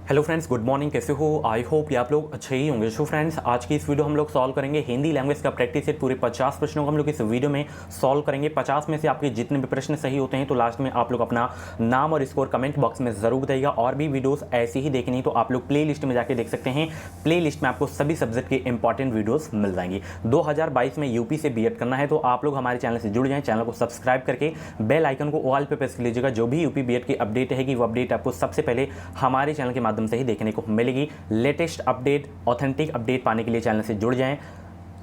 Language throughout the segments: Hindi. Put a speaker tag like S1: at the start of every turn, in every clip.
S1: Hello friends, good morning. कैसे हो? आई होप कि आप लोग अच्छे ही होंगे। सो फ्रेंड्स, आज की इस वीडियो हम लोग सॉल्व करेंगे हिंदी लैंग्वेज का प्रैक्टिस सेट। पूरे 50 प्रश्नों को हम लोग इस वीडियो में सॉल्व करेंगे। 50 में से आपके जितने भी प्रश्न सही होते हैं तो लास्ट में आप लोग अपना नाम और स्कोर कमेंट बॉक्स में जरूर बताइएगा। और भी वीडियोस ऐसी ही देखनी तो आप लोग प्ले लिस्ट में जाके देख सकते हैं। प्ले लिस्ट में आपको सभी सब्जेक्ट के इंपॉर्टेंट वीडियोस मिल जाएंगी। 2022 में यूपी से बीएड करना है तो आप लोग हमारे चैनल से जुड़ जाएं। चैनल को सब्सक्राइब करके बेल आइकन को ऑल पे प्रेस कर लीजिएगा। जो भी यूपी बीएड की अपडेट रहेगी वो अपडेट आपको सबसे पहले हमारे चैनल के माध्यम से ही देखने को मिलेगी। लेटेस्ट अपडेट, ऑथेंटिक अपडेट पाने के लिए चैनल से जुड़ जाएं।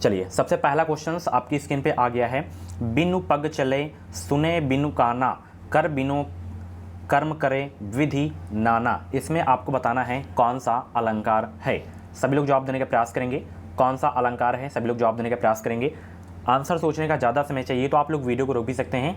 S1: चलिए, सबसे पहला क्वेश्चन आपकी स्क्रीन पे आ गया है। बिनु पग चले सुने बिनु काना, कर बिनु कर्म करे विधि नाना। इसमें आपको बताना है कौन सा अलंकार है। सभी लोग जवाब देने का प्रयास करेंगे। कौन सा अलंकार है, सभी लोग जवाब देने का प्रयास करेंगे। आंसर सोचने का ज़्यादा समय चाहिए तो आप लोग वीडियो को रोक भी सकते हैं।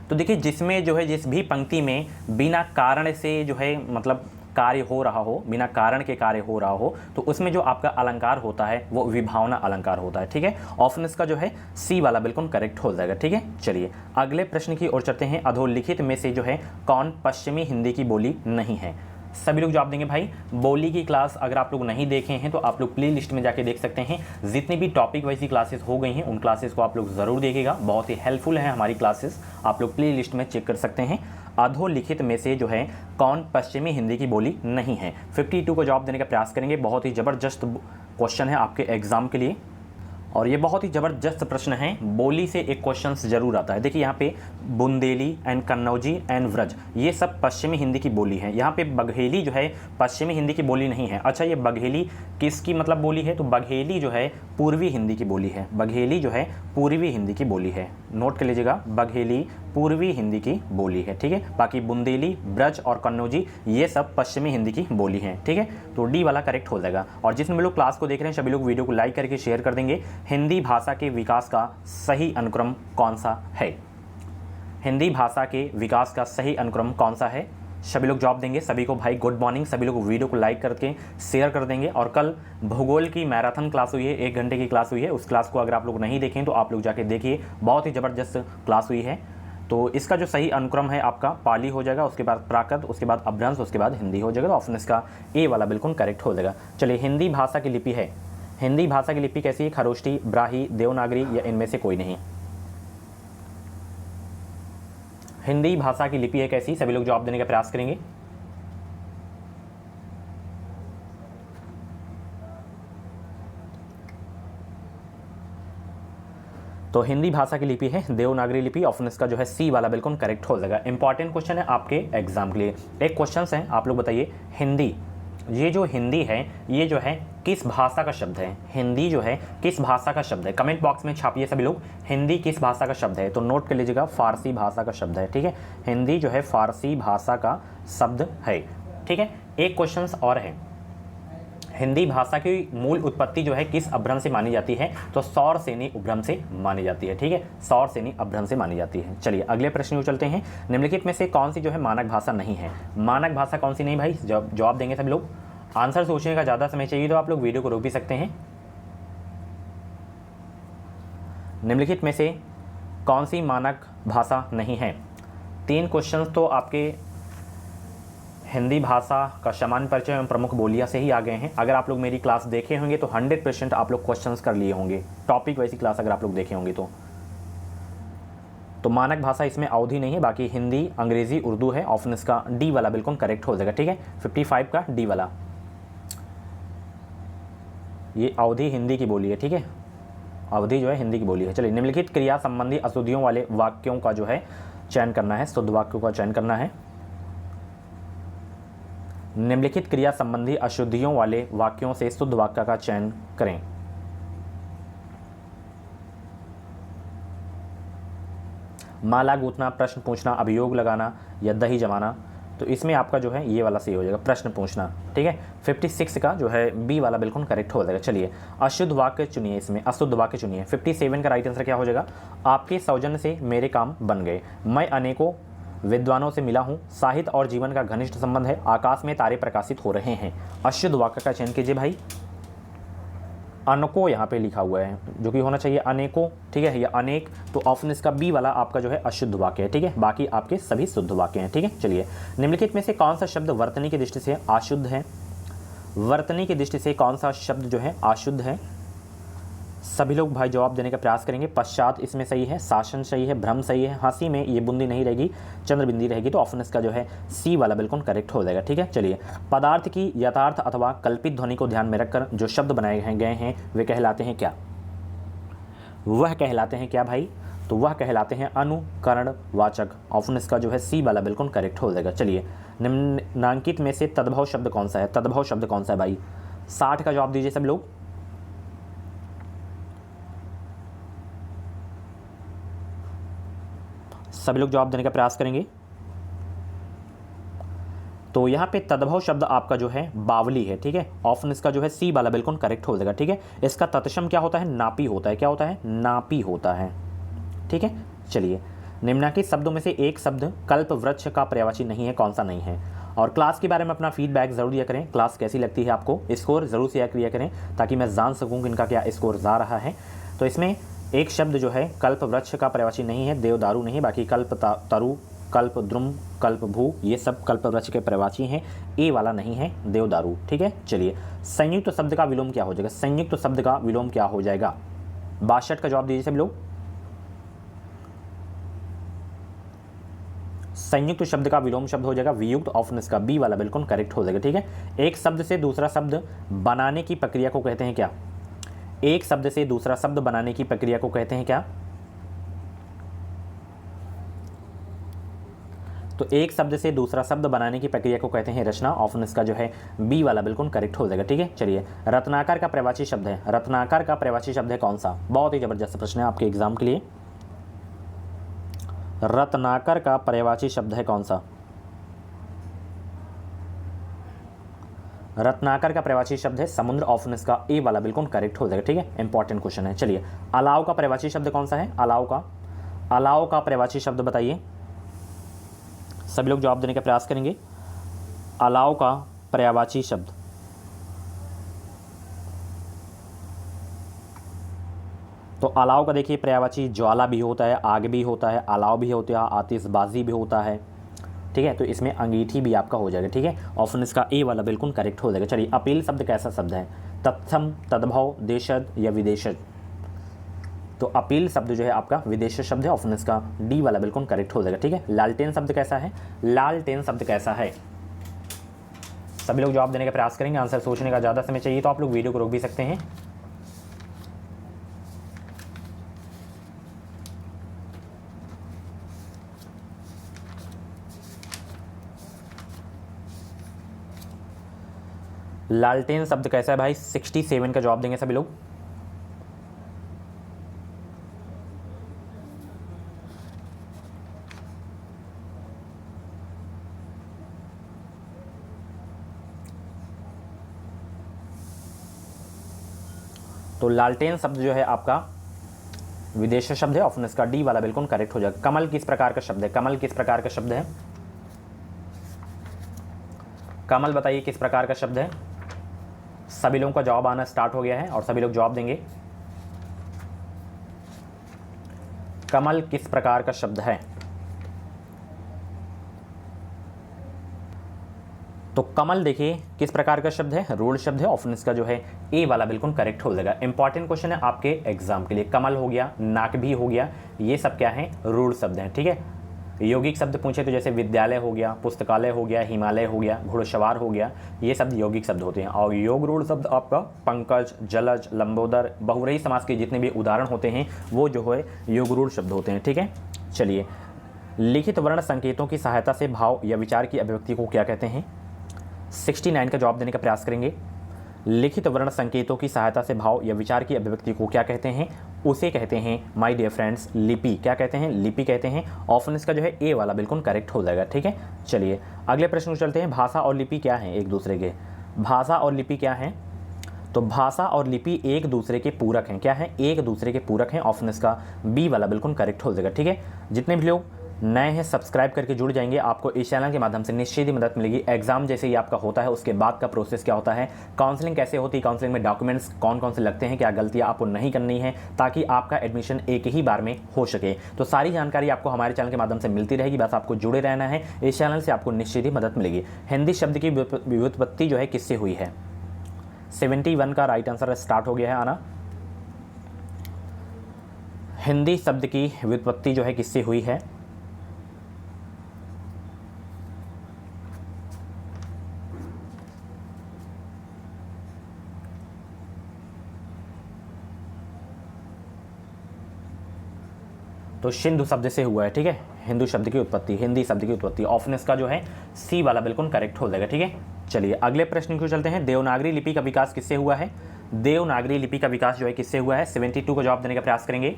S1: तो देखिए, जिसमें जो है जिस भी पंक्ति में बिना कारण से जो है मतलब कार्य हो रहा हो, बिना कारण के कार्य हो रहा हो, तो उसमें जो आपका अलंकार होता है वो विभावना अलंकार होता है। ठीक है, ऑप्शन इसका जो है सी वाला बिल्कुल करेक्ट हो जाएगा। ठीक है, चलिए अगले प्रश्न की ओर चलते हैं। अधोलिखित में से जो है कौन पश्चिमी हिंदी की बोली नहीं है। सभी लोग जवाब देंगे। भाई, बोली की क्लास अगर आप लोग नहीं देखे हैं तो आप लोग प्ले लिस्ट में जाके देख सकते हैं। जितनी भी टॉपिक वाइज क्लासेस हो गई हैं उन क्लासेस को आप लोग ज़रूर देखिएगा। बहुत ही हेल्पफुल है हमारी क्लासेस, आप लोग प्ले लिस्ट में चेक कर सकते हैं। अधोलिखित में से जो है कौन पश्चिमी हिंदी की बोली नहीं है। 52 को जवाब देने का प्रयास करेंगे। बहुत ही ज़बरदस्त क्वेश्चन है आपके एग्जाम के लिए और ये बहुत ही ज़बरदस्त प्रश्न है। बोली से एक क्वेश्चन जरूर आता है। देखिए, यहाँ पे बुंदेली एंड कन्नौजी एंड व्रज ये सब पश्चिमी हिंदी की बोली है। यहाँ पे बघेली जो है पश्चिमी हिंदी की बोली नहीं है। अच्छा, ये बघेली किसकी मतलब बोली है? तो बघेली जो है पूर्वी हिंदी की बोली है। बघेली जो है पूर्वी हिंदी की बोली है। नोट कर लीजिएगा, बघेली पूर्वी हिंदी की बोली है। ठीक है, बाकी बुंदेली, ब्रज और कन्नौजी ये सब पश्चिमी हिंदी की बोली है। ठीक है, तो डी वाला करेक्ट हो जाएगा। और जिसमें लोग क्लास को देख रहे हैं सभी लोग वीडियो को लाइक करके शेयर कर देंगे। हिंदी भाषा के विकास का सही अनुक्रम कौन सा है? हिंदी भाषा के विकास का सही अनुक्रम कौन सा है? सभी लोग जवाब देंगे। सभी को भाई गुड मॉर्निंग। सभी लोग वीडियो को लाइक करके शेयर कर देंगे। और कल भूगोल की मैराथन क्लास हुई है, 1 घंटे की क्लास हुई है। उस क्लास को अगर आप लोग नहीं देखें तो आप लोग जाके देखिए, बहुत ही ज़बरदस्त क्लास हुई है। तो इसका जो सही अनुक्रम है आपका पाली हो जाएगा, उसके बाद प्राकृत, उसके बाद अपभ्रंश, उसके बाद हिंदी हो जाएगा। तो ऑप्शन इसका ए वाला बिल्कुल करेक्ट हो जाएगा। चलिए, हिंदी भाषा की लिपि है। हिंदी भाषा की लिपि कैसी है? खरोष्टी, ब्राही, देवनागरी या इनमें से कोई नहीं। हिंदी भाषा की लिपि है कैसी? सभी लोग जवाब देने का प्रयास करेंगे। तो हिंदी भाषा की लिपि है देवनागरी लिपि। ऑप्शन इसका जो है सी वाला बिल्कुल करेक्ट हो जाएगा। इंपॉर्टेंट क्वेश्चन है आपके एग्जाम के लिए। एक क्वेश्चन है, आप लोग बताइए, हिंदी, ये जो हिंदी है ये जो है किस भाषा का शब्द है? हिंदी जो है किस भाषा का शब्द है? कमेंट बॉक्स में छापिए सभी लोग, हिंदी किस भाषा का शब्द है। तो नोट कर लीजिएगा, फारसी भाषा का शब्द है। ठीक है, हिंदी जो है फारसी भाषा का शब्द है। ठीक है, एक क्वेश्चन और है, हिंदी भाषा की मूल उत्पत्ति जो है किस अपभ्रंश से मानी जाती है? तो सौर सेनी उपभ्रंश से मानी जाती है। ठीक है, सौर सेनी अपभ्रंश से मानी जाती है। चलिए अगले प्रश्न को चलते हैं। निम्नलिखित में से कौन सी जो है मानक भाषा नहीं है? मानक भाषा कौन सी नहीं भाई? जवाब देंगे सभी लोग। आंसर सोचने का ज़्यादा समय चाहिए तो आप लोग वीडियो को रोक भी सकते हैं। निम्नलिखित में से कौन सी मानक भाषा नहीं है? 3 क्वेश्चन तो आपके हिंदी भाषा का सामान्य परिचय एवं प्रमुख बोलियां से ही आ गए हैं। अगर आप लोग मेरी क्लास देखे होंगे तो 100% आप लोग क्वेश्चंस कर लिए होंगे। टॉपिक वैसी क्लास अगर आप लोग देखे होंगे तो मानक भाषा इसमें अवधि नहीं है, बाकी हिंदी, अंग्रेजी, उर्दू है। ऑप्शन इसका डी वाला बिल्कुल करेक्ट हो जाएगा। ठीक है, 55 का डी वाला, ये अवधि हिंदी की बोली है। ठीक है, अवधि जो है हिंदी की बोली है। चलिए, निम्नलिखित क्रिया संबंधी अशुद्धियों वाले वाक्यों का जो है चयन करना है, शुद्ध वाक्यों का चयन करना है। निम्नलिखित क्रिया संबंधी अशुद्धियों वाले वाक्यों से शुद्ध वाक्य का चयन करें। माला गूंथना, प्रश्न पूछना, अभियोग लगाना या दही जमाना। तो इसमें आपका जो है ये वाला सही हो जाएगा, प्रश्न पूछना। ठीक है, 56 का जो है बी वाला बिल्कुल करेक्ट हो जाएगा। चलिए, अशुद्ध वाक्य चुनिए, इसमें अशुद्ध वाक्य चुनिए। 57 का राइट आंसर क्या हो जाएगा? आपके सौजन्य से मेरे काम बन गए, मैं अनेकों विद्वानों से मिला हूँ, साहित्य और जीवन का घनिष्ठ संबंध है, आकाश में तारे प्रकाशित हो रहे हैं। अशुद्ध वाक्य का चयन कीजिए भाई। अनको यहाँ पे लिखा हुआ है, जो कि होना चाहिए अनेको, ठीक है, या अनेक। तो ऑप्शन इसका बी वाला आपका जो है अशुद्ध वाक्य है, ठीक है, बाकी आपके सभी शुद्ध वाक्य हैं, ठीक है। चलिए, निम्नलिखित में से कौन सा शब्द वर्तनी की दृष्टि से अशुद्ध है? वर्तनी की दृष्टि से कौन सा शब्द जो है अशुद्ध है? सभी लोग भाई जवाब देने का प्रयास करेंगे। पश्चात इसमें सही है, शासन सही है, भ्रम सही है, हंसी में ये बूंदी नहीं रहेगी, चंद्र बिंदी रहेगी। तो ऑप्शन इसका जो है सी वाला बिल्कुल करेक्ट हो जाएगा, ठीक है। चलिए, पदार्थ की यथार्थ अथवा कल्पित ध्वनि को ध्यान में रखकर जो शब्द बनाए गए हैं वे कहलाते हैं क्या? वह कहलाते हैं क्या भाई? तो वह कहलाते हैं अनुकरणवाचक। ऑप्शन इसका जो है सी वाला बिल्कुल करेक्ट हो जाएगा। चलिए, निम्नांकित में से तद्भव शब्द कौन सा है? तद्भव शब्द कौन सा है भाई? 60 का जवाब दीजिए सब लोग। सभी लोग जवाब देने का प्रयास करेंगे। तो यहाँ पे तद्भव शब्द आपका जो है बावली है, ठीक है। ऑप्शन इसका जो है सी वाला बिल्कुल करेक्ट हो जाएगा, ठीक है। इसका तत्सम क्या होता है? नापी होता है। क्या होता है? नापी होता है, ठीक है। चलिए, निम्नलिखित शब्दों में से एक शब्द कल्प वृक्ष का पर्यायवाची नहीं है, कौन सा नहीं है? और क्लास के बारे में अपना फीडबैक जरूर दिया करें, क्लास कैसी लगती है आपको, स्कोर जरूर शेयर किया करें ताकि मैं जान सकूं कि इनका क्या स्कोर जा रहा है। तो इसमें एक शब्द जो है कल्प वृक्ष का पर्यायवाची नहीं है, देवदारू नहीं, बाकी कल्प तरु, कल्प द्रुम, कल्प भू, ये सब कल्प वृक्ष के पर्यायवाची हैं। ए वाला नहीं है देवदारू, ठीक है। चलिए, संयुक्त शब्द का विलोम क्या हो जाएगा? संयुक्त शब्द का विलोम क्या हो जाएगा? 62 का जवाब दीजिए सब लोग। संयुक्त शब्द का विलोम शब्द हो जाएगा वियुक्त। ऑप्शन इसका बी वाला बिल्कुल करेक्ट हो जाएगा, ठीक है। एक शब्द से दूसरा शब्द बनाने की प्रक्रिया को कहते हैं क्या? एक शब्द से दूसरा शब्द बनाने की प्रक्रिया को कहते हैं क्या? तो एक शब्द से दूसरा शब्द बनाने की प्रक्रिया को कहते हैं रचना। ऑप्शन इसका जो है बी वाला बिल्कुल करेक्ट हो जाएगा, ठीक है। चलिए, रत्नाकर का पर्यायवाची शब्द है, रत्नाकर का पर्यायवाची शब्द है कौन सा? बहुत ही जबरदस्त प्रश्न है आपके एग्जाम के लिए। रत्नाकर का पर्यायवाची शब्द है कौन सा? रत्नाकर का पर्यायवाची शब्द है समुद्र। ऑप्शन इसका ए वाला बिल्कुल करेक्ट हो जाएगा, ठीक है। इंपॉर्टेंट क्वेश्चन है। चलिए, अलाव का पर्यायवाची शब्द कौन सा है? अलाव का पर्यायवाची शब्द बताइए। सभी लोग जवाब देने का प्रयास करेंगे। अलाव का पर्यायवाची शब्द, तो अलाव का देखिए पर्यायवाची ज्वाला भी होता है, आग भी होता है, अलाव भी होता है, आतिशबाजी भी होता है, ठीक है। तो इसमें अंगीठी भी आपका हो जाएगा, ठीक है। ऑप्शन इसका ए वाला बिल्कुल करेक्ट हो जाएगा। चलिए, अपील शब्द कैसा शब्द है? तत्सम, तद्भव, देशज या विदेशज? तो अपील शब्द जो है आपका विदेश शब्द है। ऑप्शन इसका डी वाला बिल्कुल करेक्ट हो जाएगा, ठीक है। लालटेन शब्द कैसा है? लालटेन शब्द कैसा है? सभी लोग जवाब देने का प्रयास करेंगे। आंसर सोचने का ज़्यादा समय चाहिए तो आप लोग वीडियो को रोक भी सकते हैं। लालटेन शब्द कैसा है भाई? 67 का जवाब देंगे सभी लोग। तो लालटेन शब्द जो है आपका विदेश शब्द है। ऑप्शन इसका डी वाला बिल्कुल करेक्ट हो जाएगा। कमल किस प्रकार का शब्द है? कमल किस प्रकार का शब्द है? कमल बताइए किस प्रकार का शब्द है? सभी लोगों का जवाब आना स्टार्ट हो गया है और सभी लोग जवाब देंगे। कमल किस प्रकार का शब्द है? तो कमल देखिए किस प्रकार का शब्द है? रूढ़ शब्द है। ऑप्शन इसका जो है ए वाला बिल्कुल करेक्ट हो जाएगा। इंपॉर्टेंट क्वेश्चन है आपके एग्जाम के लिए। कमल हो गया, नाक भी हो गया, ये सब क्या है? रूढ़ शब्द हैं, ठीक है। यौगिक शब्द पूछे तो जैसे विद्यालय हो गया, पुस्तकालय हो गया, हिमालय हो गया, घुड़सवार हो गया, ये शब्द यौगिक शब्द होते हैं। और योग रूढ़ शब्द आपका पंकज, जलज, लंबोदर, बहुव्रीहि समास के जितने भी उदाहरण होते हैं वो जो है योग रूढ़ शब्द होते हैं, ठीक है। चलिए, लिखित वर्ण संकेतों की सहायता से भाव या विचार की अभिव्यक्ति को क्या कहते हैं? 69 का जवाब देने का प्रयास करेंगे। लिखित वर्ण संकेतों की सहायता से भाव या विचार की अभिव्यक्ति को क्या कहते हैं? उसे कहते हैं माय डियर फ्रेंड्स लिपि। क्या कहते हैं? लिपि कहते हैं। ऑप्शन इसका जो है ए वाला बिल्कुल करेक्ट हो जाएगा, ठीक है। चलिए, अगले प्रश्न को चलते हैं। भाषा और लिपि क्या है एक दूसरे के? भाषा और लिपि क्या है? तो भाषा और लिपि एक दूसरे के पूरक हैं। क्या है? एक दूसरे के पूरक हैं। ऑप्शन इसका बी वाला बिल्कुल करेक्ट हो जाएगा, ठीक है। जितने भी लोग नए हैं सब्सक्राइब करके जुड़ जाएंगे, आपको इस चैनल के माध्यम से निश्चित ही मदद मिलेगी। एग्जाम जैसे ही आपका होता है उसके बाद का प्रोसेस क्या होता है, काउंसलिंग कैसे होती है, काउंसलिंग में डॉक्यूमेंट्स कौन कौन से लगते हैं, क्या गलतियां आपको नहीं करनी है ताकि आपका एडमिशन एक ही बार में हो सके। तो सारी जानकारी आपको हमारे चैनल के माध्यम से मिलती रहेगी, बस आपको जुड़े रहना है, इस चैनल से आपको निश्चित ही मदद मिलेगी। हिंदी शब्द की व्युत्पत्ति जो है किससे हुई है? 71 का राइट आंसर स्टार्ट हो गया है आना। हिंदी शब्द की व्युत्पत्ति जो है किससे हुई है? तो सिंधु शब्द से हुआ है, ठीक है। हिंदू शब्द की उत्पत्ति, हिंदी शब्द की उत्पत्ति, ऑप्शन इसका जो है सी वाला बिल्कुल करेक्ट हो जाएगा, ठीक है। चलिए अगले प्रश्न को चलते हैं। देवनागरी लिपि का विकास किससे हुआ है? देवनागरी लिपि का विकास जो है किससे हुआ है? 72 का जवाब देने का प्रयास करेंगे।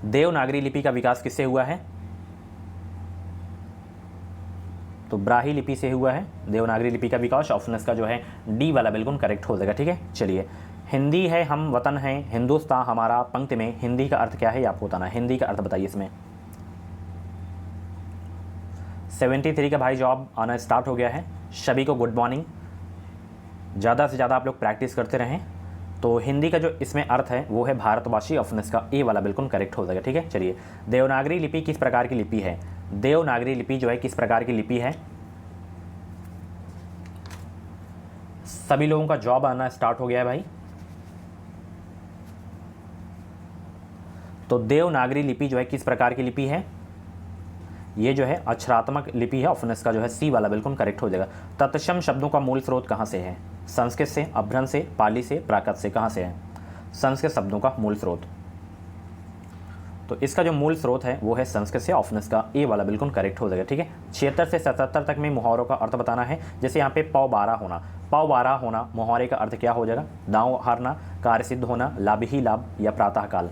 S1: देवनागरी लिपि का विकास किससे हुआ है? तो ब्राही लिपि से हुआ है देवनागरी लिपि का विकास। ऑप्शन इसका जो है डी वाला बिल्कुल करेक्ट हो जाएगा, ठीक है। चलिए हिंदी है हम वतन है हिंदुस्तान हमारा, पंक्ति में हिंदी का अर्थ क्या है ये आपको बताना है। हिंदी का अर्थ बताइए इसमें। 73 का भाई जवाब आना स्टार्ट हो गया है। सभी को गुड मॉर्निंग। ज़्यादा से ज़्यादा आप लोग प्रैक्टिस करते रहें। तो हिंदी का जो इसमें अर्थ है वो है भारतवासी। ऑप्शन इसका ए वाला बिल्कुल करेक्ट हो जाएगा, ठीक है। चलिए देवनागरी लिपि किस प्रकार की लिपि है? देवनागरी लिपि जो है किस प्रकार की लिपि है? सभी लोगों का जवाब आना स्टार्ट हो गया है भाई। तो देवनागरी लिपि जो है किस प्रकार की लिपि है? ये जो है अक्षरात्मक लिपि है। ऑप्शन इसका जो है सी वाला बिल्कुल करेक्ट हो जाएगा। तत्सम शब्दों का मूल स्रोत कहाँ से है? संस्कृत से, अभ्रंश से, पाली से, प्राकृत से, कहाँ से है? संस्कृत शब्दों का मूल स्रोत। तो इसका जो मूल स्रोत है वो है संस्कृत से। ऑप्शन इसका ए वाला बिल्कुल करेक्ट हो जाएगा, ठीक है। 76 से 77 तक में मुहावरों का अर्थ बताना है। जैसे यहाँ पे पौ बारह होना, पौ बारह होना मुहावरे का अर्थ क्या हो जाएगा? दांव हारना, कार्य सिद्ध होना, लाभ ही लाभ या प्रातःकाल।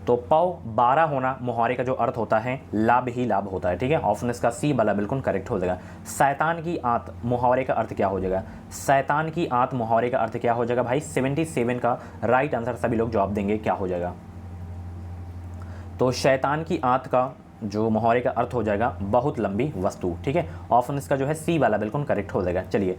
S1: तो पौ 12 होना मुहावरे का जो अर्थ होता है लाभ ही लाभ होता है, ठीक है। ऑप्शन इसका सी वाला बिल्कुल करेक्ट हो जाएगा। शैतान की आंत मुहावरे का अर्थ क्या हो जाएगा? शैतान की आंत मुहावरे का अर्थ क्या हो जाएगा भाई? 77 का राइट आंसर सभी लोग जवाब देंगे, क्या हो जाएगा? तो शैतान की आंत का जो मुहावरे का अर्थ हो जाएगा बहुत लंबी वस्तु, ठीक है। ऑप्शन इसका जो है सी वाला बिल्कुल करेक्ट हो जाएगा। चलिए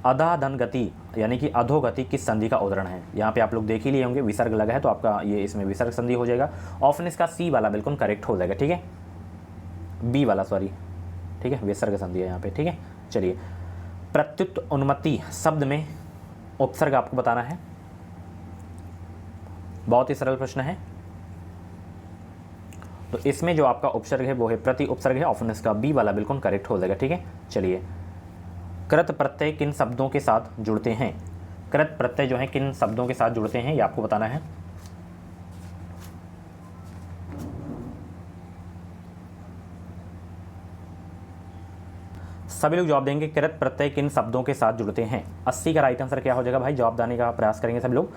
S1: अधाधन गति यानी कि अधोगति किस संधि का उदाहरण है? यहाँ पे आप लोग देख ही लिए होंगे, विसर्ग लगा है तो आपका ये इसमें विसर्ग संधि हो जाएगा। ऑप्शन इसका सी वाला बिल्कुल करेक्ट हो जाएगा, ठीक है। बी वाला सॉरी, ठीक है, विसर्ग संधि है यहाँ पे, ठीक है। चलिए प्रत्युत उन्मत्ति शब्द में उपसर्ग आपको बताना है। बहुत ही सरल प्रश्न है। तो इसमें जो आपका उपसर्ग है वो है प्रति उपसर्ग है। ऑप्शन इसका बी वाला बिल्कुल करेक्ट हो जाएगा, ठीक है। चलिए कृत प्रत्यय किन शब्दों के साथ जुड़ते हैं? कृत प्रत्यय जो है किन शब्दों के साथ जुड़ते हैं ये आपको बताना है। सभी लोग जवाब देंगे कृत प्रत्यय किन शब्दों के साथ जुड़ते हैं। 80 का राइट आंसर क्या हो जाएगा भाई? जवाब देने का प्रयास करेंगे सब लोग।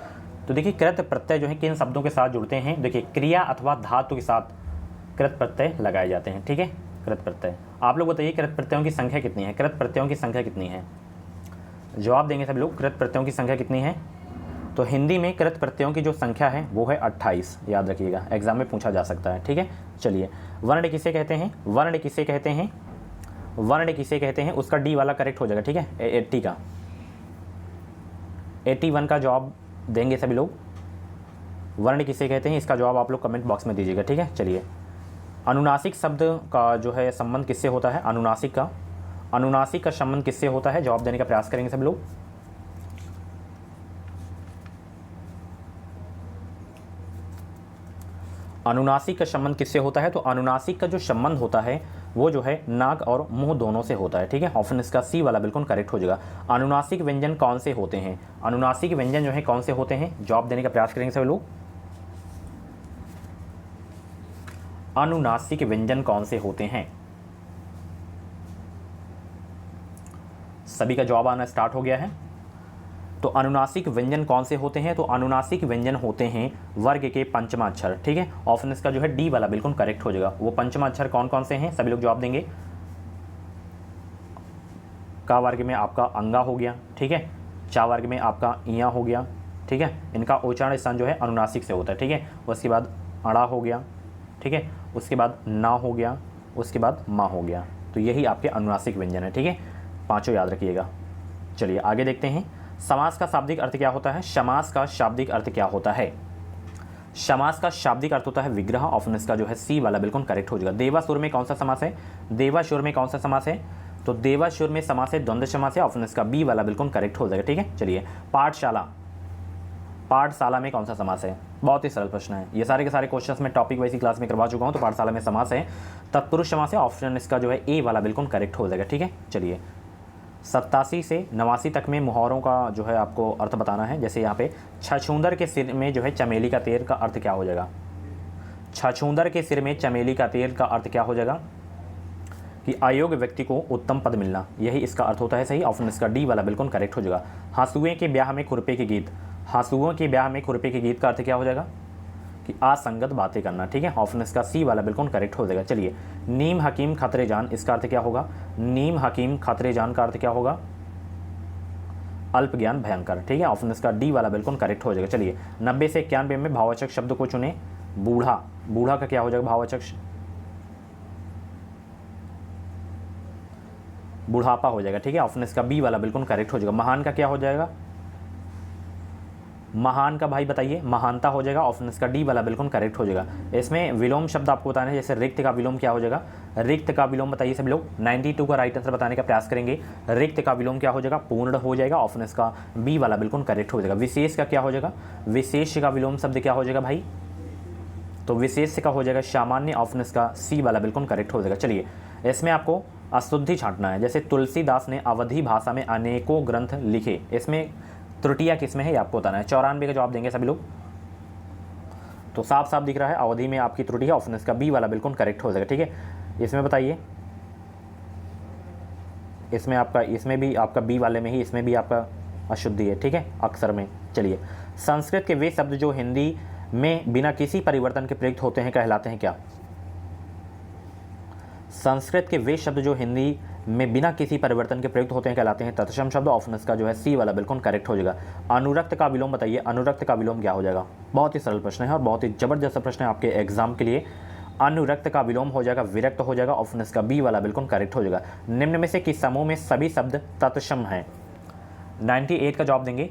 S1: तो देखिए कृत प्रत्यय जो है किन शब्दों के साथ जुड़ते हैं? देखिए क्रिया अथवा धातु के साथ कृत प्रत्यय लगाए जाते हैं, ठीक है। कृत प्रत्यय आप लोग बताइए कृत प्रत्ययों की संख्या कितनी है? कृत प्रत्ययों की संख्या कितनी है? जवाब देंगे सभी लोग। कृत प्रत्ययों की संख्या कितनी है? तो हिंदी में कृत प्रत्ययों की जो संख्या है वो है 28, याद रखिएगा, एग्जाम में पूछा जा सकता है, ठीक है। चलिए वर्ण किसे कहते हैं? वर्ण किसे कहते हैं? वर्ण किसे कहते हैं? उसका डी वाला करेक्ट हो जाएगा, ठीक है। 80 का 81 का जवाब देंगे सभी लोग। वर्ण किसे कहते हैं इसका जवाब आप लोग कमेंट बॉक्स में दीजिएगा, ठीक है। चलिए अनुनासिक शब्द का जो है संबंध किससे होता है? अनुनासिक का संबंध किससे होता है? जवाब देने का प्रयास करेंगे सब लोग। अनुनासिक का संबंध किससे होता है? तो अनुनासिक का जो संबंध होता है वो जो है नाक और मुंह दोनों से होता है, ठीक है। ऑप्शन इसका सी वाला बिल्कुल करेक्ट हो जाएगा। अनुनासिक व्यंजन कौन से होते हैं? अनुनासिक व्यंजन जो है कौन से होते हैं? जवाब देने का प्रयास करेंगे सब लोग। अनुनासिक व्यंजन कौन से होते हैं? सभी का जवाब आना स्टार्ट हो गया है। तो अनुनासिक व्यंजन कौन से होते हैं? तो अनुनासिक व्यंजन होते हैं वर्ग के पंचमा अक्षर, ठीक है। ऑप्शन इसका जो है डी वाला बिल्कुल करेक्ट हो जाएगा। वो पंचमा अक्षर कौन कौन से हैं? सभी लोग जवाब देंगे। का वर्ग में आपका अंगा हो गया, ठीक है। चा वर्ग में आपका इया हो गया, ठीक है, इनका उच्चारण स्थान जो है अनुनासिक से होता है। ठीक है, उसके बाद अड़ा हो गया, ठीक है, उसके बाद ना हो गया, उसके बाद माँ हो गया। तो यही आपके अनुनासिक व्यंजन है। ठीक है, पांचों याद रखिएगा। चलिए आगे देखते हैं, समास का शाब्दिक अर्थ क्या होता है। समास का शाब्दिक अर्थ क्या होता है। समास का शाब्दिक अर्थ होता है विग्रह। ऑप्शन इसका जो है सी वाला बिल्कुल करेक्ट हो जाएगा। देवासुर में कौन सा समास है, देवासुर में कौन सा समास है, तो देवासुर में समास है द्वंद्व समास है। ऑप्शन इसका बी वाला बिल्कुल करेक्ट हो जाएगा। ठीक है, चलिए पाठशाला, पाठशाला में कौन सा समास है। बहुत ही सरल प्रश्न है, ये सारे के सारे क्वेश्चंस मैं टॉपिक वाइज क्लास में करवा चुका हूँ। तो पाठशाला में समास है तत्पुरुष समास है। ऑप्शन इसका जो है ए वाला बिल्कुल करेक्ट हो जाएगा। ठीक है, चलिए 87 से 89 तक में मुहावरों का जो है आपको अर्थ बताना है। जैसे यहाँ पे छछूंदर के सिर में जो है चमेली का तेल का अर्थ क्या हो जाएगा। छछूंदर के सिर में चमेली का तेल का अर्थ क्या हो जाएगा कि अयोग्य व्यक्ति को उत्तम पद मिलना, यही इसका अर्थ होता है। सही, ऑप्शन इसका डी वाला बिल्कुल करेक्ट हो जाएगा। हाँसुए के ब्याह में खुरपे के गीत, हाँसुओं के ब्याह में खुरपे के गीत का अर्थ क्या हो जाएगा कि असंगत बातें करना। ठीक है, ऑप्शन इसका सी वाला बिल्कुल करेक्ट हो जाएगा। चलिए नीम हकीम खतरे जान, इसका अर्थ क्या होगा। नीम हकीम खतरे जान का अर्थ क्या होगा, अल्प ज्ञान भयंकर। ठीक है, ऑप्शन इसका डी वाला बिल्कुल करेक्ट हो जाएगा। चलिए 90 से 91 में भाववाचक शब्द को चुने। बूढ़ा, बूढ़ा का क्या हो जाएगा भाववाचक, बुढ़ापा हो जाएगा। ठीक है, ऑप्शन इसका बी वाला बिल्कुल करेक्ट हो जाएगा। महान का क्या हो जाएगा, महान का भाई बताइए, महानता हो जाएगा। ऑप्शन इसका डी वाला बिल्कुल करेक्ट हो जाएगा। इसमें विलोम शब्द आपको बताना है, जैसे रिक्त का विलोम क्या हो जाएगा, रिक्त का विलोम बताइए सभी लोग। 92 का राइट आंसर बताने का प्रयास करेंगे। रिक्त का विलोम क्या हो जाएगा, पूर्ण हो जाएगा। ऑप्शन इसका बी वाला बिल्कुल करेक्ट हो जाएगा। विशेष का क्या हो जाएगा, विशेष का विलोम शब्द क्या हो जाएगा भाई, तो विशेष का हो जाएगा सामान्य। ऑप्शन इसका सी वाला बिल्कुल करेक्ट हो जाएगा। चलिए इसमें आपको अशुद्धि छांटना है। जैसे तुलसीदास ने अवधी भाषा में अनेकों ग्रंथ लिखे, इसमें त्रुटियां किसमें है ये आपको बताना है। 94 का जवाब देंगे सभी लोग, तो साफ साफ दिख रहा है अवधि में आपकी त्रुटि है। ऑप्शन इसका बी वाला बिल्कुल करेक्ट हो जाएगा। ठीक है, इसमें बताइए, इसमें आपका, इसमें भी आपका बी वाले में ही, इसमें भी आपका अशुद्धि है। ठीक है, अक्षर में। चलिए संस्कृत के वे शब्द जो हिंदी में बिना किसी परिवर्तन के प्रयुक्त होते हैं कहलाते हैं क्या। संस्कृत के वे शब्द जो हिंदी में बिना किसी परिवर्तन के प्रयुक्त होते हैं कहलाते हैं तत्सम शब्द। ऑप्शन इसका जो है सी वाला बिल्कुल करेक्ट हो जाएगा। अनुरक्त का विलोम बताइए, अनुरक्त का विलोम क्या हो जाएगा। बहुत ही सरल प्रश्न है और बहुत ही जबरदस्त प्रश्न है आपके एग्जाम के लिए। अनुरक्त का विलोम हो जाएगा विरक्त हो जाएगा। ऑप्शन इसका बी वाला बिल्कुल करेक्ट हो जाएगा। निम्न में से किस समूह में सभी शब्द तत्सम हैं। 98 का जवाब देंगे,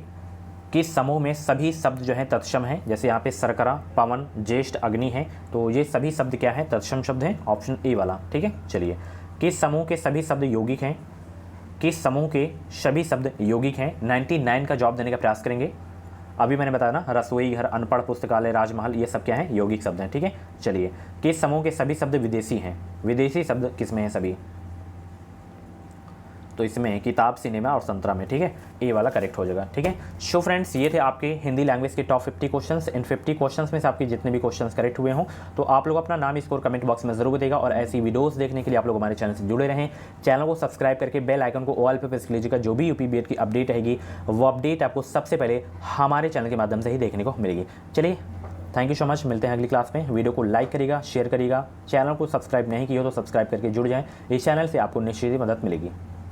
S1: किस समूह में सभी शब्द जो है तत्सम है। जैसे यहाँ पे सरकरा, पवन, ज्येष्ठ, अग्नि है, तो ये सभी शब्द क्या है, तत्सम शब्द हैं। ऑप्शन ए वाला। ठीक है, चलिए किस समूह के सभी शब्द यौगिक हैं, किस समूह के सभी शब्द यौगिक हैं। 99 का जवाब देने का प्रयास करेंगे। अभी मैंने बताया ना, रसोई घर, अनपढ़, पुस्तकालय, राजमहल, ये सब क्या है, यौगिक शब्द हैं। ठीक है, चलिए किस समूह के सभी शब्द विदेशी हैं। विदेशी शब्द किसमें हैं सभी, तो इसमें किताब, सिनेमा और संतरा में। ठीक है, ए वाला करेक्ट हो जाएगा। ठीक है, सो फ्रेंड्स ये थे आपके हिंदी लैंग्वेज के टॉप 50 क्वेश्चंस। इन 50 क्वेश्चंस में से आपके जितने भी क्वेश्चंस करेक्ट हुए हों तो आप लोग अपना नाम स्कोर कमेंट बॉक्स में जरूर देगा। और ऐसी वीडियोस देखने के लिए आप लोग हमारे चैनल से जुड़े रहें। चैनल को सब्सक्राइब करके बेल आइकन को ऑल पे प्रेस कीजिएगा। जो भी यूपी बीएड की अपडेट रहेगी वो अपडेट आपको सबसे पहले हमारे चैनल के माध्यम से ही देखने को मिलेगी। चलिए थैंक यू सो मच, मिलते हैं अगली क्लास में। वीडियो को लाइक करिएगा, शेयर करिएगा। चैनल को सब्सक्राइब नहीं किया हो तो सब्सक्राइब करके जुड़ जाएं। इस चैनल से आपको निश्चित ही मदद मिलेगी।